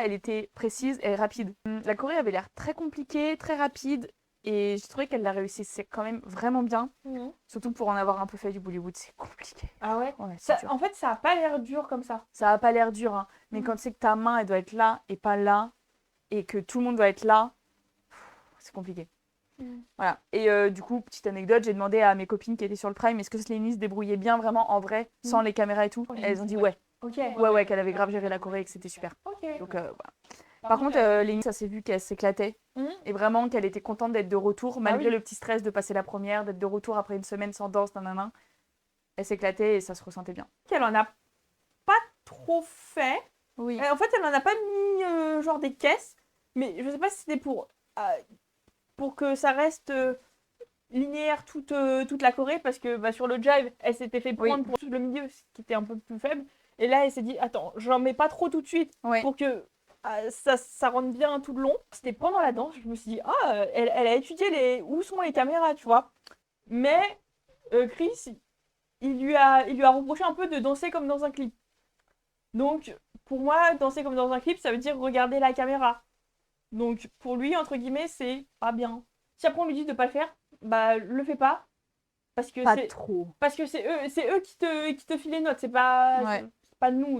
là, elle était précise et rapide. La choré avait l'air très compliquée, très rapide. Et j'ai trouvé qu'elle l'a réussissait quand même vraiment bien. Surtout pour en avoir un peu fait du Bollywood, c'est compliqué. Ah ouais, c'est dur. En fait, ça a pas l'air dur comme ça. Ça a pas l'air dur, hein. Mais quand c'est que ta main, elle doit être là et pas là, et que tout le monde doit être là, c'est compliqué. Voilà. Et du coup, petite anecdote, j'ai demandé à mes copines qui étaient sur le Prime, est-ce que Slénie se débrouillait bien vraiment en vrai, sans les caméras et tout. Elles ont dit ouais. Ok. Ouais, qu'elle avait grave géré la choré et que c'était super. Ok. Donc voilà. Par contre, Lénie, ça s'est vu qu'elle s'éclatait. Et vraiment qu'elle était contente d'être de retour, malgré le petit stress de passer la première, d'être de retour après une semaine sans danse, nanana. Elle s'éclatait et ça se ressentait bien. Elle en a pas trop fait. Oui. En fait, elle en a pas mis genre des caisses. Mais je sais pas si c'était pour que ça reste linéaire toute la choré. Parce que sur le jive, elle s'était fait prendre pour tout le milieu, ce qui était un peu plus faible. Et là, elle s'est dit, attends, j'en mets pas trop tout de suite pour que ça rentre bien tout le long. C'était pendant la danse, je me suis dit, elle a étudié où sont les caméras, tu vois. Mais Chris, il lui a reproché un peu de danser comme dans un clip. Donc, pour moi, danser comme dans un clip, ça veut dire regarder la caméra. Donc, pour lui, entre guillemets, c'est pas bien. Si après on lui dit de pas le faire, le fais pas. Parce que Pas c'est trop. parce que c'est eux qui te filent les notes, c'est pas nous.